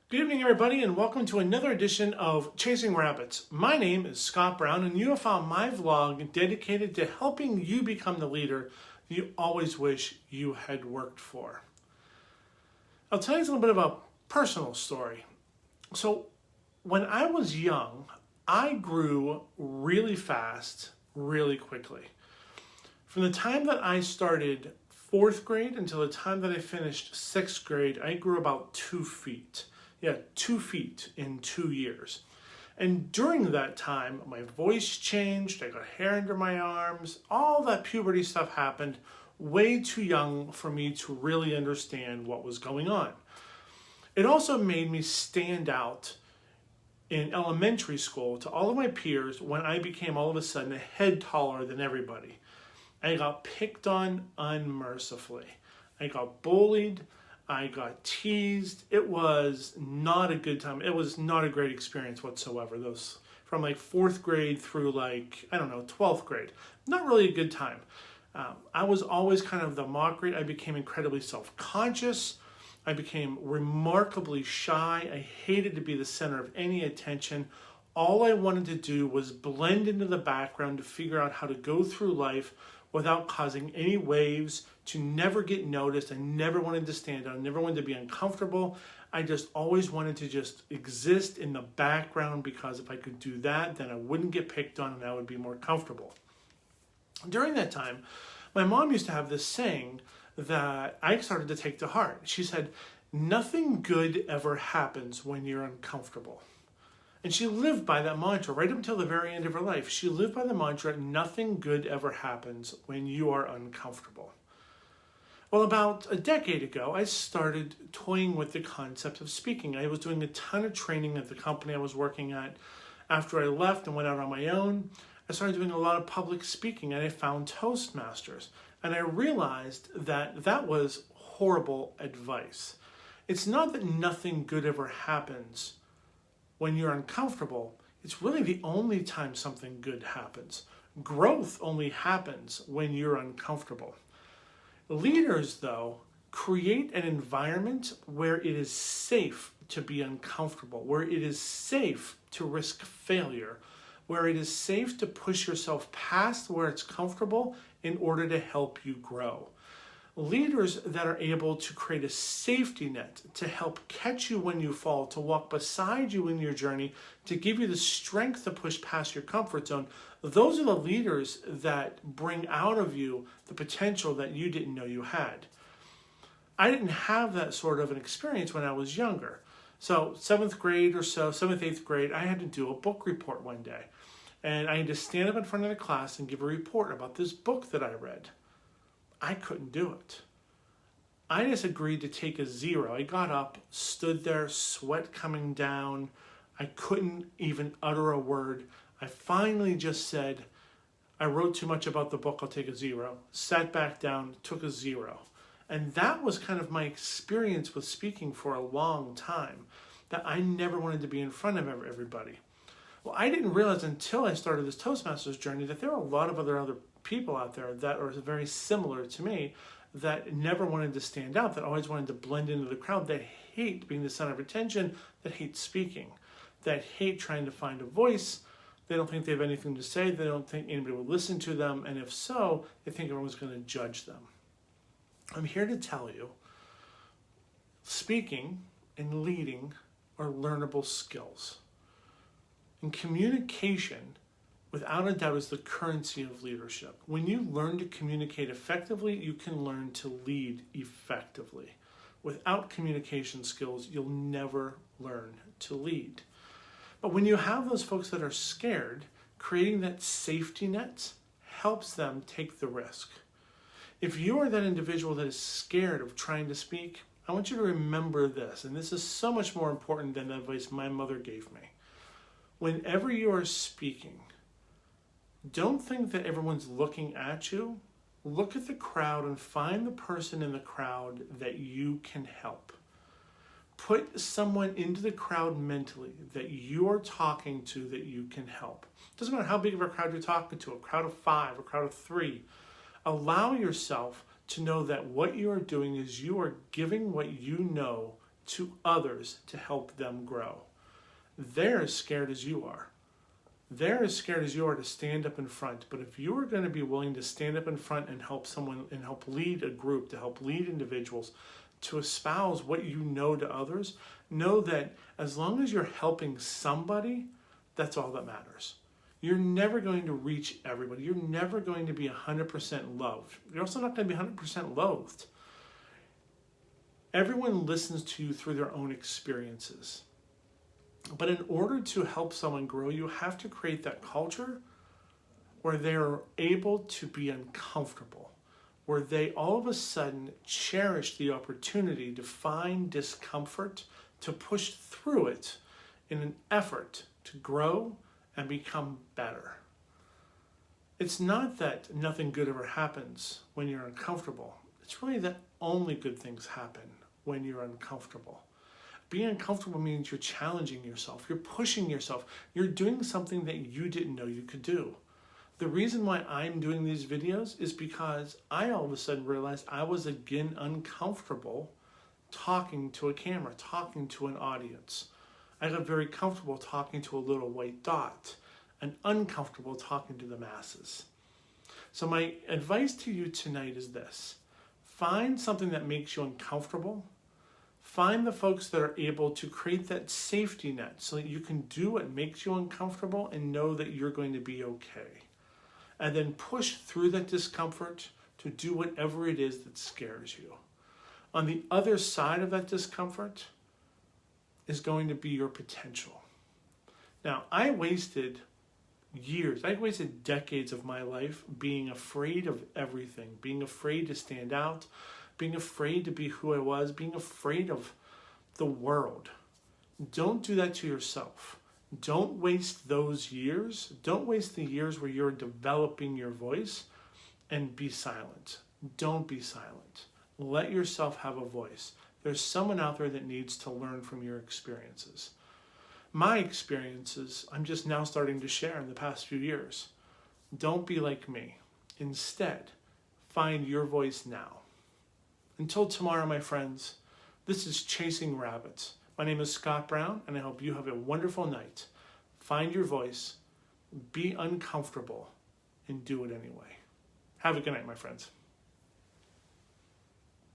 Good evening, everybody, and welcome to another edition of Chasing Rabbits. My name is Scott Brown, and you have found my vlog dedicated to helping you become the leader you always wish you had worked for. I'll tell you a little bit of a personal story. So, when I was young, I grew really fast, really quickly. From the time that I started fourth grade until the time that I finished sixth grade, I grew about 2 feet. 2 feet in 2 years. And during that time, my voice changed, I got hair under my arms, all that puberty stuff happened way too young for me to really understand what was going on. It also made me stand out in elementary school to all of my peers when I became all of a sudden a head taller than everybody. I got picked on unmercifully. I got bullied. I got teased. It was not a good time. It was not a great experience whatsoever. Those from like fourth grade through 12th grade. Not really a good time. I was always kind of the mock grade. I became incredibly self-conscious. I became remarkably shy. I hated to be the center of any attention. All I wanted to do was blend into the background to figure out how to go through life without causing any waves, to never get noticed. I never wanted to stand out. I never wanted to be uncomfortable. I just always wanted to just exist in the background, because if I could do that, then I wouldn't get picked on and I would be more comfortable. During that time, my mom used to have this saying that I started to take to heart. She said, "Nothing good ever happens when you're uncomfortable." And she lived by that mantra right up until the very end of her life. She lived by the mantra, nothing good ever happens when you are uncomfortable. Well, about a decade ago, I started toying with the concept of speaking. I was doing a ton of training at the company I was working at. After I left and went out on my own, I started doing a lot of public speaking, and I found Toastmasters. And I realized that that was horrible advice. It's not that nothing good ever happens when you're uncomfortable. It's really the only time something good happens. Growth only happens when you're uncomfortable. Leaders, though, create an environment where it is safe to be uncomfortable, where it is safe to risk failure, where it is safe to push yourself past where it's comfortable in order to help you grow. Leaders that are able to create a safety net to help catch you when you fall, to walk beside you in your journey, to give you the strength to push past your comfort zone, those are the leaders that bring out of you the potential that you didn't know you had. I didn't have that sort of an experience when I was younger. So 7th grade or so, 7th, 8th grade, I had to do a book report one day. And I had to stand up in front of the class and give a report about this book that I read. I couldn't do it. I just agreed to take a 0. I got up, stood there, sweat coming down. I couldn't even utter a word. I finally just said, I wrote too much about the book, I'll take a 0. Sat back down, took a 0. And that was kind of my experience with speaking for a long time, that I never wanted to be in front of everybody. Well, I didn't realize until I started this Toastmasters journey that there are a lot of other people out there that are very similar to me, that never wanted to stand out, that always wanted to blend into the crowd, that hate being the center of attention, that hate speaking, that hate trying to find a voice. They don't think they have anything to say. They don't think anybody will listen to them. And if so, they think everyone's going to judge them. I'm here to tell you, speaking and leading are learnable skills. And communication, without a doubt, is the currency of leadership. When you learn to communicate effectively, you can learn to lead effectively. Without communication skills, you'll never learn to lead. But when you have those folks that are scared, creating that safety net helps them take the risk. If you are that individual that is scared of trying to speak, I want you to remember this, and this is so much more important than the advice my mother gave me. Whenever you are speaking, don't think that everyone's looking at you. Look at the crowd and find the person in the crowd that you can help. Put someone into the crowd mentally that you are talking to that you can help. Doesn't matter how big of a crowd you're talking to, a crowd of 5, a crowd of 3. Allow yourself to know that what you are doing is you are giving what you know to others to help them grow. They're as scared as you are. They're as scared as you are to stand up in front. But if you are going to be willing to stand up in front and help someone and help lead a group, to help lead individuals, to espouse what you know to others, know that as long as you're helping somebody, that's all that matters. You're never going to reach everybody. You're never going to be 100% loved. You're also not going to be 100% loathed. Everyone listens to you through their own experiences. But in order to help someone grow, you have to create that culture where they're able to be uncomfortable, where they all of a sudden cherish the opportunity to find discomfort, to push through it in an effort to grow and become better. It's not that nothing good ever happens when you're uncomfortable. It's really that only good things happen when you're uncomfortable. Being uncomfortable means you're challenging yourself, you're pushing yourself, you're doing something that you didn't know you could do. The reason why I'm doing these videos is because I all of a sudden realized I was again uncomfortable talking to a camera, talking to an audience. I got very comfortable talking to a little white dot and uncomfortable talking to the masses. So my advice to you tonight is this: find something that makes you uncomfortable. Find the folks that are able to create that safety net so that you can do what makes you uncomfortable and know that you're going to be okay. And then push through that discomfort to do whatever it is that scares you. On the other side of that discomfort is going to be your potential. Now, I wasted decades of my life being afraid of everything, being afraid to stand out, being afraid to be who I was, being afraid of the world. Don't do that to yourself. Don't waste those years. Don't waste the years where you're developing your voice and be silent. Don't be silent. Let yourself have a voice. There's someone out there that needs to learn from your experiences. My experiences, I'm just now starting to share in the past few years. Don't be like me. Instead, find your voice now. Until tomorrow, my friends, this is Chasing Rabbits. My name is Scott Brown, and I hope you have a wonderful night. Find your voice, be uncomfortable, and do it anyway. Have a good night, my friends.